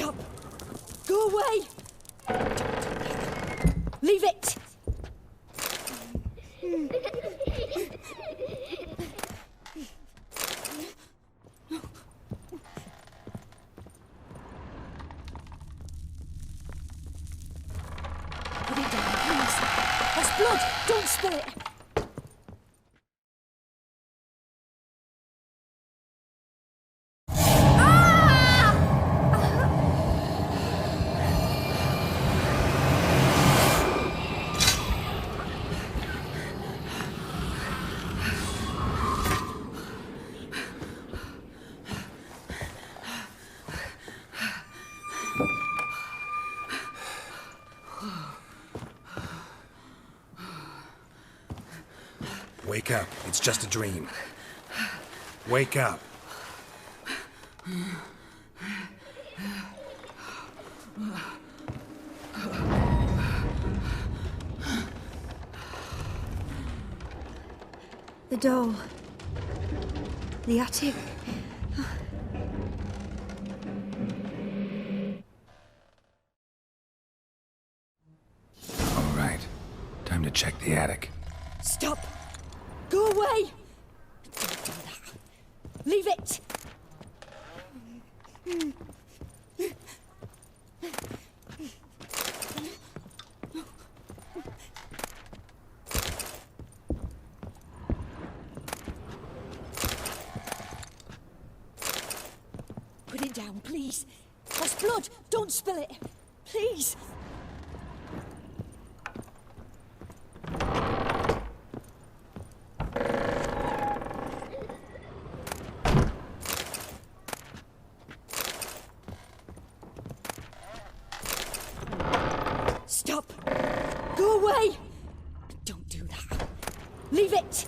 Stop! Go away! Leave it! Put it down, please. That's blood! Don't spill it! Wake up. It's just a dream. Wake up. The doll. The attic. All right. Time to check the attic. Stop! Go away! Don't do that. Leave it! Put it down, please. That's blood. Don't spill it. Please. Stop! Go away! Don't do that. Leave it!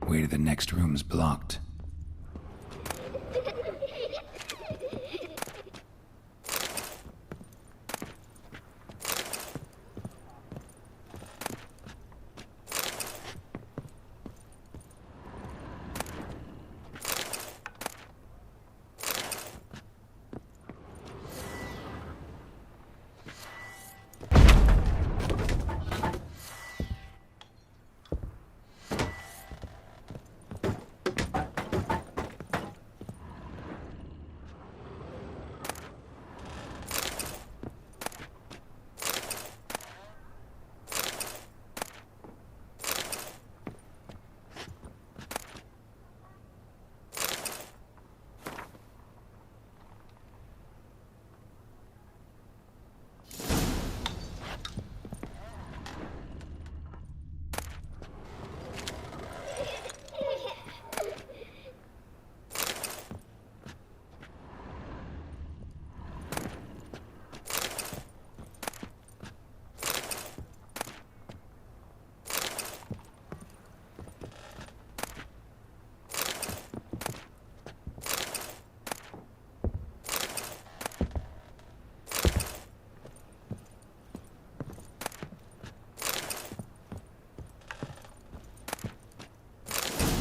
Way to the next room's blocked.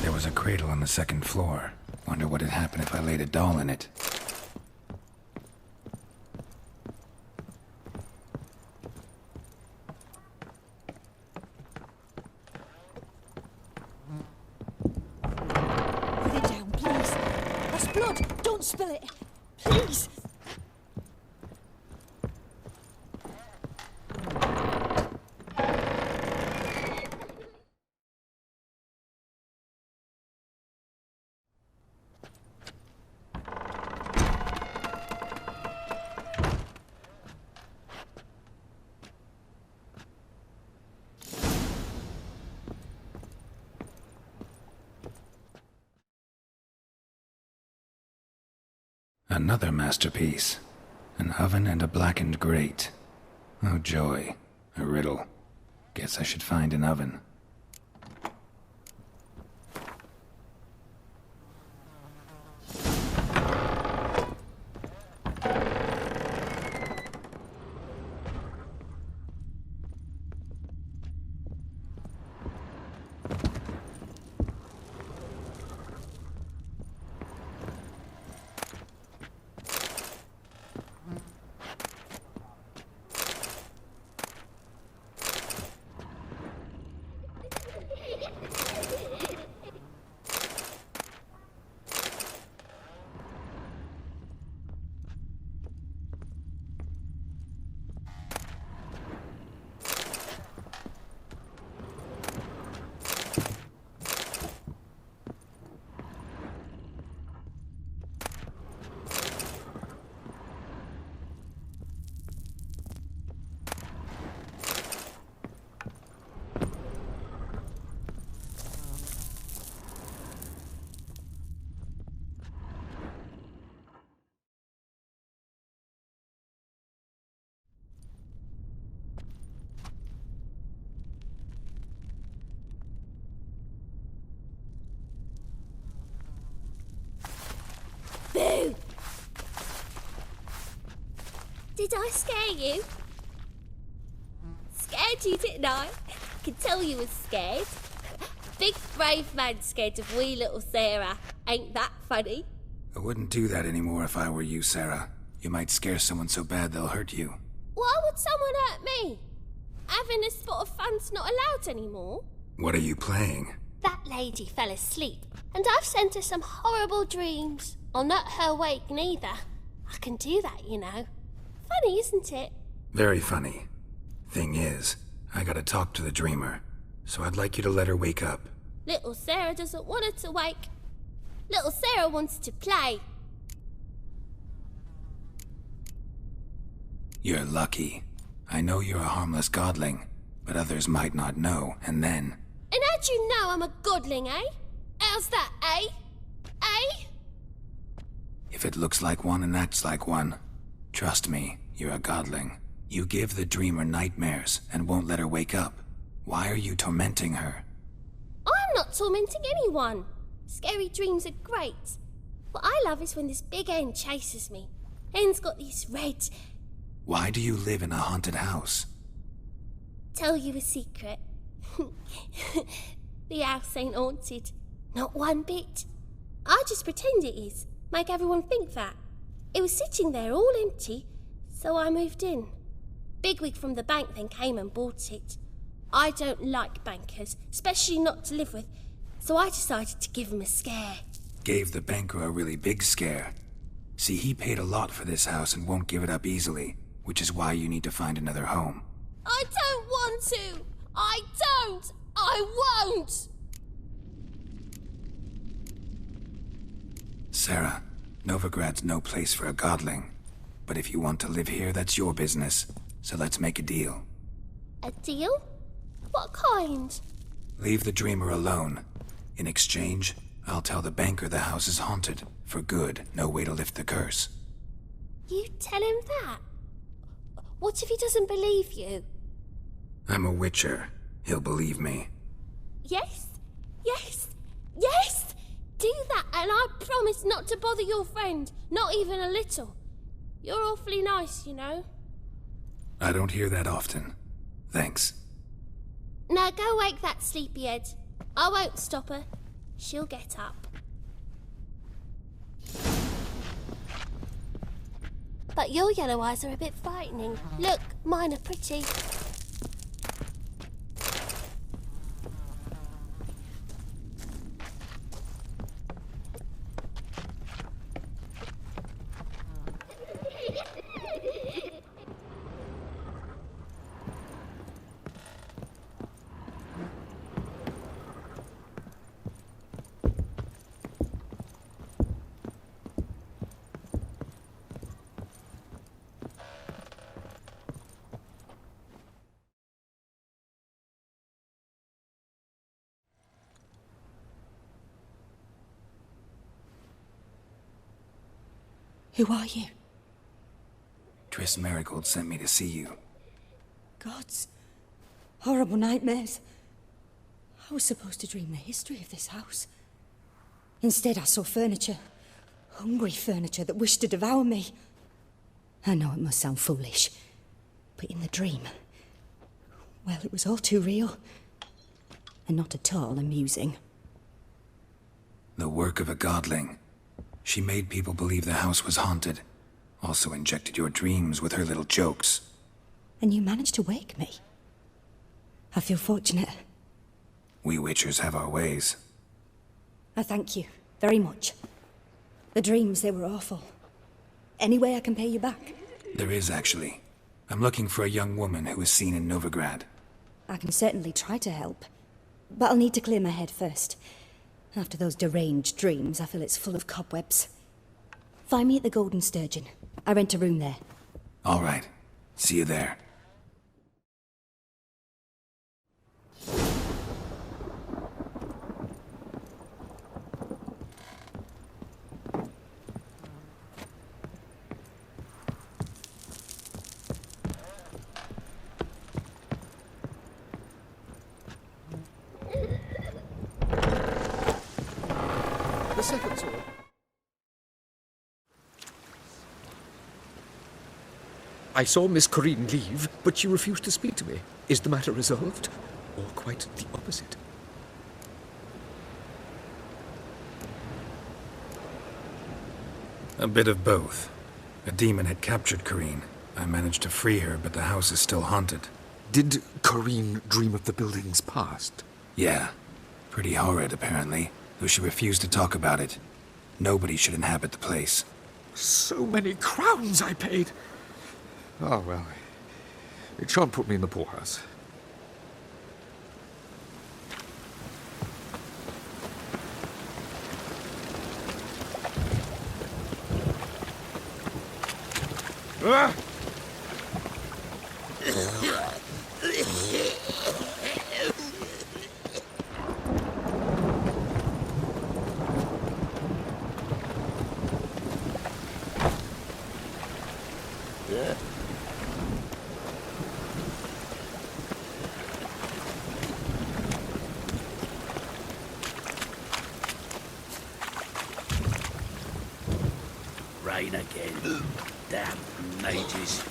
There was a cradle on the second floor. Wonder what'd happen if I laid a doll in it. Put it down, please. That's blood. Don't spill it. Please. Another masterpiece. An oven and a blackened grate. Oh joy. A riddle. Guess I should find an oven. Did I scare you? Scared you, didn't I? I could tell you was scared. Big brave man scared of wee little Sarah. Ain't that funny? I wouldn't do that anymore if I were you, Sarah. You might scare someone so bad they'll hurt you. Why would someone hurt me? Having a spot of fun's not allowed anymore. What are you playing? That lady fell asleep, and I've sent her some horrible dreams. I'll not her wake neither. I can do that, you know. Funny, isn't it? Very funny. Thing is, I gotta talk to the dreamer, so I'd like you to let her wake up. Little Sarah doesn't want her to wake. Little Sarah wants to play. You're lucky. I know you're a harmless godling, but others might not know, and then... And how'd you know I'm a godling, eh? How's that, eh? Eh? If it looks like one and acts like one, trust me, you're a godling. You give the dreamer nightmares and won't let her wake up. Why are you tormenting her? I'm not tormenting anyone. Scary dreams are great. What I love is when this big hen chases me. Hen's got these red... Why do you live in a haunted house? Tell you a secret. The house ain't haunted. Not one bit. I just pretend it is. Make everyone think that. It was sitting there all empty, so I moved in. Bigwig from the bank then came and bought it. I don't like bankers, especially not to live with, so I decided to give him a scare. Gave the banker a really big scare. See, he paid a lot for this house and won't give it up easily, which is why you need to find another home. I don't want to! I don't! I won't! Sarah, Novigrad's no place for a godling. But if you want to live here, that's your business. So let's make a deal. A deal? What kind? Leave the dreamer alone. In exchange, I'll tell the banker the house is haunted. For good, no way to lift the curse. You tell him that? What if he doesn't believe you? I'm a witcher. He'll believe me. Yes, yes, yes! Do that and I promise not to bother your friend, not even a little. You're awfully nice, you know. I don't hear that often. Thanks. Now go wake that sleepyhead. I won't stop her. She'll get up. But your yellow eyes are a bit frightening. Look, mine are pretty. Who are you? Triss Marigold sent me to see you. Gods. Horrible nightmares. I was supposed to dream the history of this house. Instead, I saw furniture. Hungry furniture that wished to devour me. I know it must sound foolish, but in the dream, well, it was all too real. And not at all amusing. The work of a godling. She made people believe the house was haunted. Also injected your dreams with her little jokes. And you managed to wake me. I feel fortunate. We witchers have our ways. I thank you very much. The dreams, they were awful. Any way I can pay you back? There is, actually. I'm looking for a young woman who was seen in Novigrad. I can certainly try to help. But I'll need to clear my head first. After those deranged dreams, I feel it's full of cobwebs. Find me at the Golden Sturgeon. I rent a room there. All right. See you there. The second sword. I saw Miss Corinne leave, but she refused to speak to me. Is the matter resolved? Or quite the opposite? A bit of both. A demon had captured Corinne. I managed to free her, but the house is still haunted. Did Corinne dream of the building's past? Yeah. Pretty horrid, apparently, though she refused to talk about it. Nobody should inhabit the place. So many crowns I paid! Oh, well. It shan't put me in the poorhouse. Ah! Rain again. Damn mages.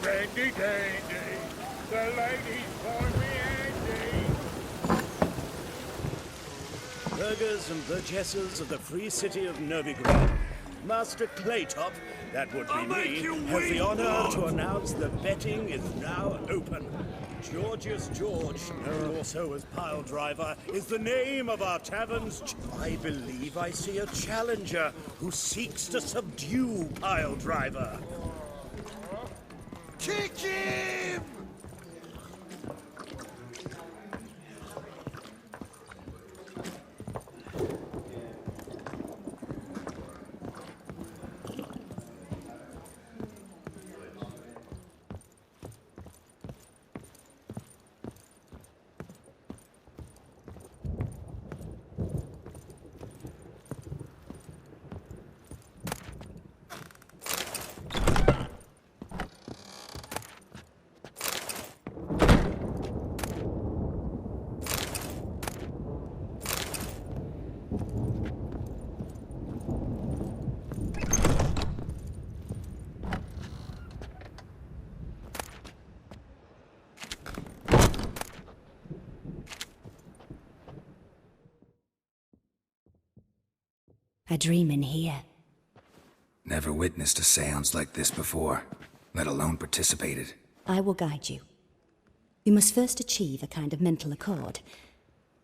Dandy, dandy, the ladies call me Andy. Burghers and burgesses of the free city of Novigrad, Master Claytop, that would be me, has the honor to announce that betting is now open. Georgius George, known also as Pile Driver, is the name of our tavern's... I believe I see a challenger who seeks to subdue Pile Driver. Kick him! A dream in here. Never witnessed a seance like this before, let alone participated. I will guide you. You must first achieve a kind of mental accord.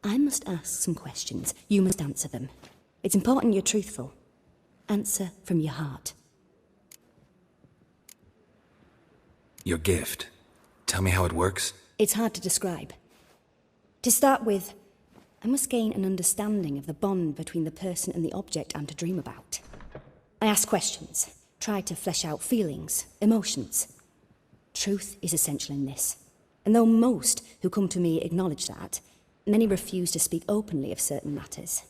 I must ask some questions. You must answer them. It's important you're truthful. Answer from your heart. Your gift. Tell me how it works. It's hard to describe. To start with, I must gain an understanding of the bond between the person and the object I'm to dream about. I ask questions, try to flesh out feelings, emotions. Truth is essential in this. And though most who come to me acknowledge that, many refuse to speak openly of certain matters.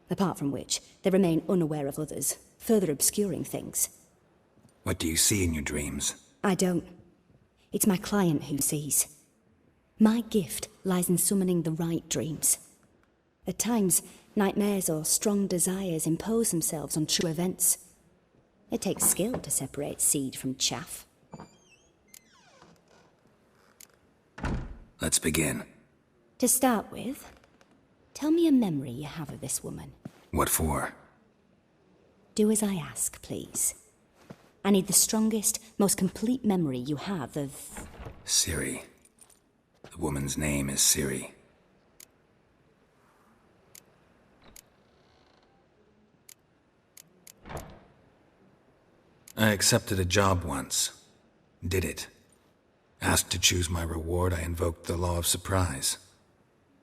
Apart from which, they remain unaware of others, further obscuring things. What do you see in your dreams? I don't. It's my client who sees. My gift lies in summoning the right dreams. At times, nightmares or strong desires impose themselves on true events. It takes skill to separate seed from chaff. Let's begin. To start with, tell me a memory you have of this woman. What for? Do as I ask, please. I need the strongest, most complete memory you have of... Ciri. The woman's name is Ciri. I accepted a job once. Did it. Asked to choose my reward, I invoked the law of surprise.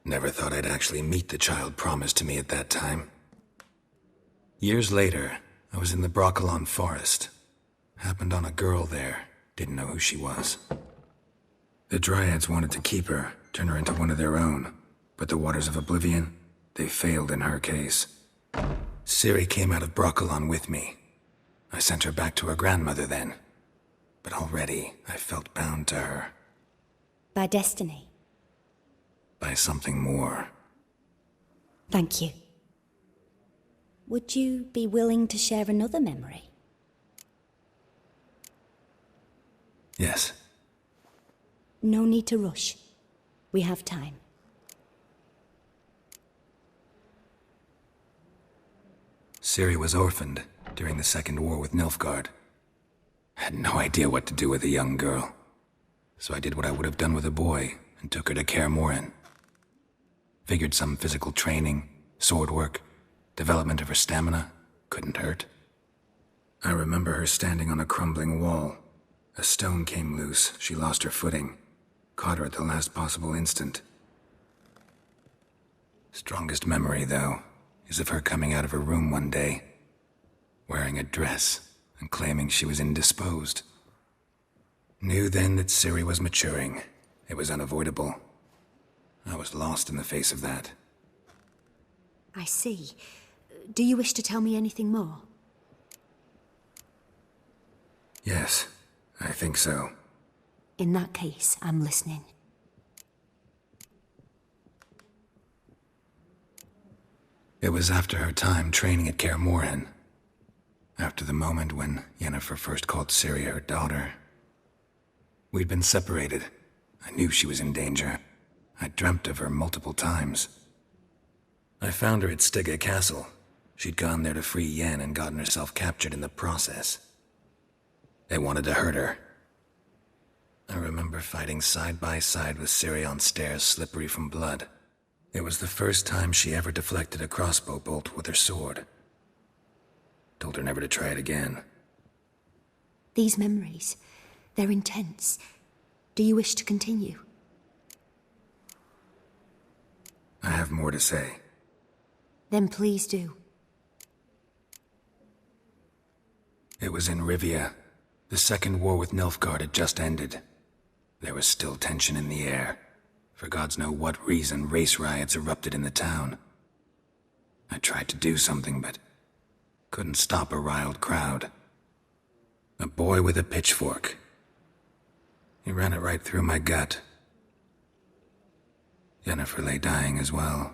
Never thought I'd actually meet the child promised to me at that time. Years later, I was in the Broccolon forest. Happened on a girl there. Didn't know who she was. The Dryads wanted to keep her, turn her into one of their own. But the Waters of Oblivion, they failed in her case. Ciri came out of Broccolon with me. I sent her back to her grandmother then. But already, I felt bound to her. By destiny. By something more. Thank you. Would you be willing to share another memory? Yes. No need to rush. We have time. Ciri was orphaned during the Second War with Nilfgaard. Had no idea what to do with a young girl. So I did what I would have done with a boy and took her to Kaer Morhen. Figured some physical training, sword work, development of her stamina couldn't hurt. I remember her standing on a crumbling wall. A stone came loose, she lost her footing. Caught her at the last possible instant. Strongest memory, though, is of her coming out of her room one day, wearing a dress and claiming she was indisposed. Knew then that Ciri was maturing. It was unavoidable. I was lost in the face of that. I see. Do you wish to tell me anything more? Yes, I think so. In that case, I'm listening. It was after her time training at Kaer Morhen. After the moment when Yennefer first called Ciri her daughter. We'd been separated. I knew she was in danger. I dreamt of her multiple times. I found her at Stygga Castle. She'd gone there to free Yen and gotten herself captured in the process. They wanted to hurt her. I remember fighting side by side with Ciri on stairs slippery from blood. It was the first time she ever deflected a crossbow bolt with her sword. Told her never to try it again. These memories, they're intense. Do you wish to continue? I have more to say. Then please do. It was in Rivia. The Second War with Nilfgaard had just ended. There was still tension in the air. For gods know what reason, race riots erupted in the town. I tried to do something, but couldn't stop a riled crowd. A boy with a pitchfork. He ran it right through my gut. Yennefer lay dying as well.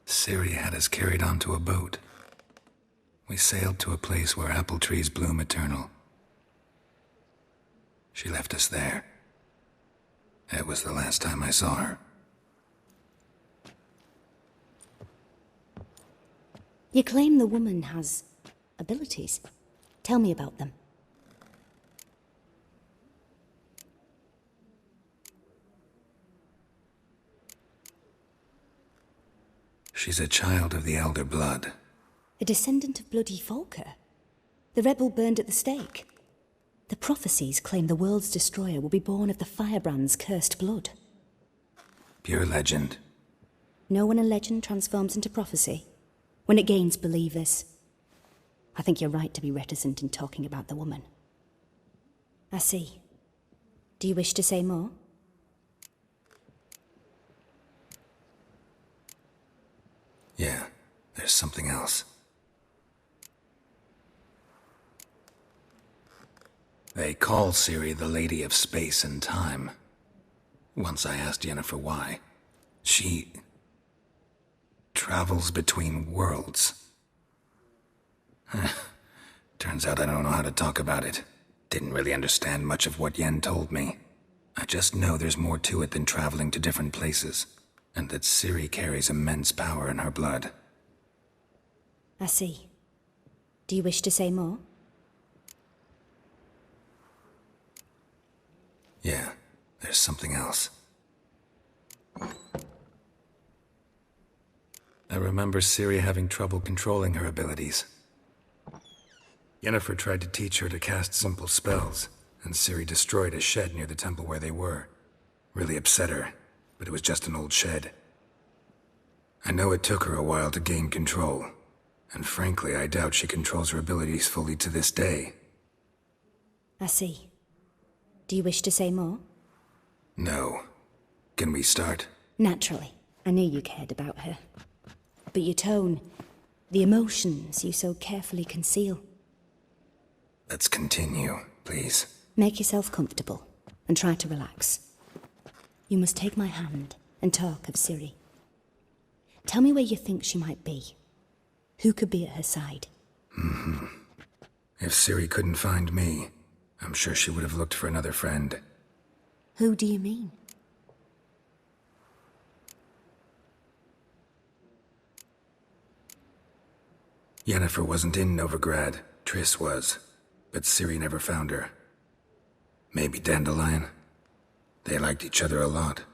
Ciri had us carried onto a boat. We sailed to a place where apple trees bloom eternal. She left us there. It was the last time I saw her. You claim the woman has abilities. Tell me about them. She's a child of the Elder Blood. A descendant of bloody Volker. The rebel burned at the stake. The prophecies claim the world's destroyer will be born of the firebrand's cursed blood. Pure legend. Know when a legend transforms into prophecy? When it gains believers. I think you're right to be reticent in talking about the woman. I see. Do you wish to say more? Yeah, there's something else. They call Ciri the Lady of Space and Time. once I asked Yennefer why. She travels between worlds. Turns out I don't know how to talk about it. Didn't really understand much of what Yen told me. I just know there's more to it than traveling to different places, and that Ciri carries immense power in her blood. I see. Do you wish to say more? Yeah, there's something else. I remember Ciri having trouble controlling her abilities. Yennefer tried to teach her to cast simple spells, and Ciri destroyed a shed near the temple where they were. Really upset her, but it was just an old shed. I know it took her a while to gain control, and frankly, I doubt she controls her abilities fully to this day. I see. Do you wish to say more? No. Can we start? Naturally. I knew you cared about her. But your tone, the emotions you so carefully conceal. Let's continue, please. Make yourself comfortable and try to relax. You must take my hand and talk of Ciri. Tell me where you think she might be. Who could be at her side? If Ciri couldn't find me, I'm sure she would have looked for another friend. Who do you mean? Yennefer wasn't in Novigrad. Triss was. But Ciri never found her. Maybe Dandelion? They liked each other a lot.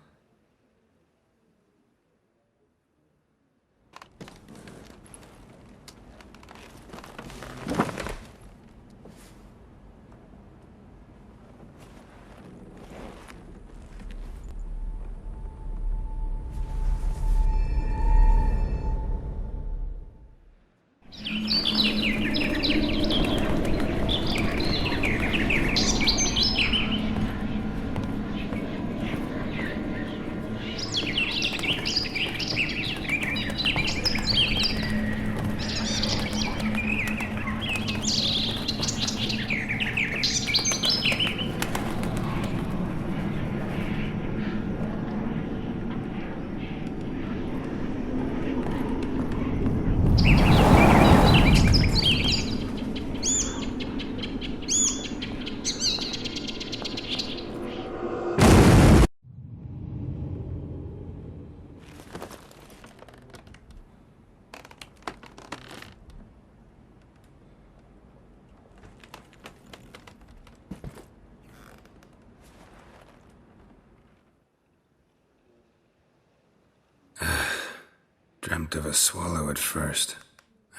Dreamt of a swallow at first.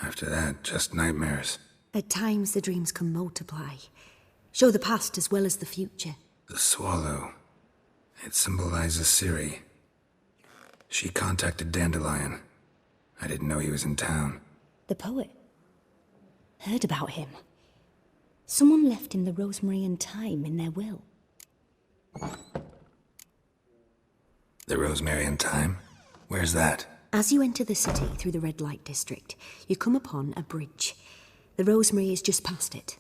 After that, just nightmares. At times the dreams can multiply. Show the past as well as the future. The swallow. It symbolizes Ciri. She contacted Dandelion. I didn't know he was in town. The poet. Heard about him. Someone left him the rosemary and thyme in their will. The rosemary and thyme? Where's that? As you enter the city through the red light district, you come upon a bridge. The rosemary is just past it.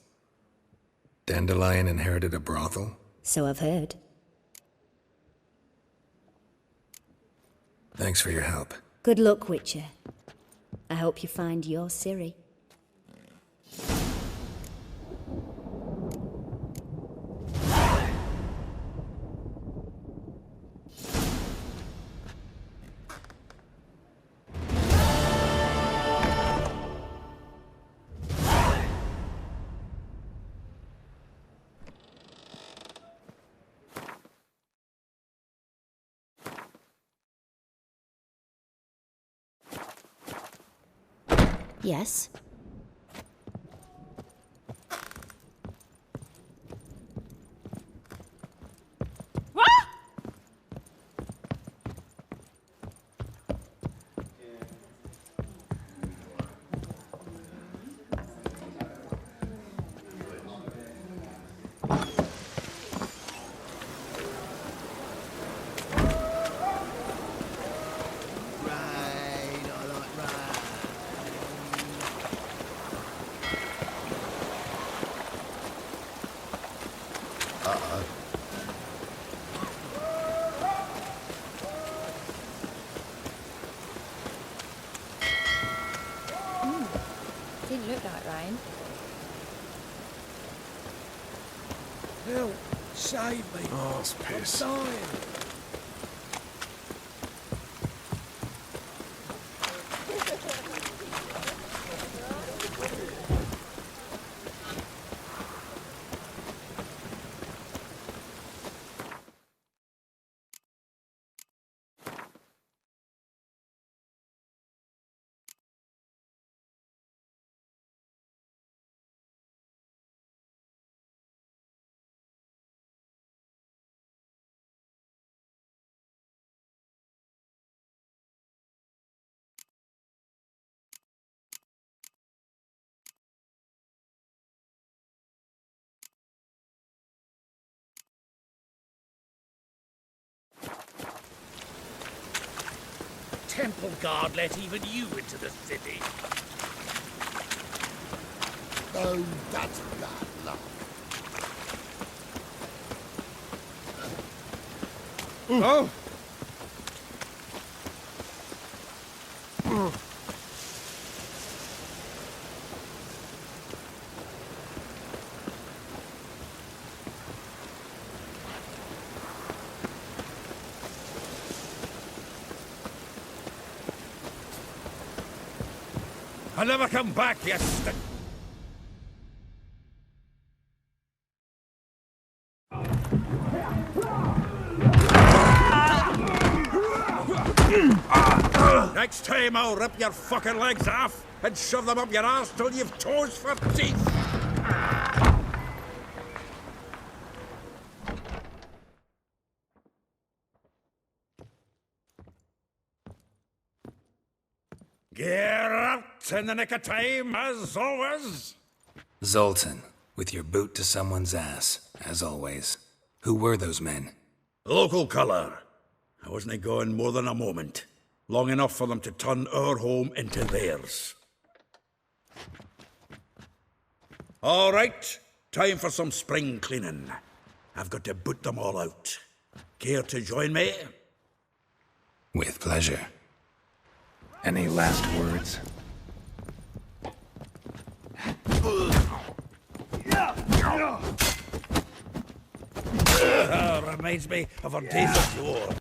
Dandelion inherited a brothel? So I've heard. Thanks for your help. Good luck, Witcher. I hope you find your Ciri. Yes? Help! Save me! Oh, it's piss. I'm dying! Temple guard let even you into the city. Oh, that's bad luck. Oh! I'll never come back, you Next time I'll rip your fucking legs off and shove them up your arse till you've toes for teeth. Get out in the nick of time, as always. Zoltan, with your boot to someone's ass, as always. Who were those men? Local colour. I wasn't going more than a moment. Long enough for them to turn our home into theirs. All right, time for some spring cleaning. I've got to boot them all out. Care to join me? With pleasure. Any last words? Reminds me of our days of yore.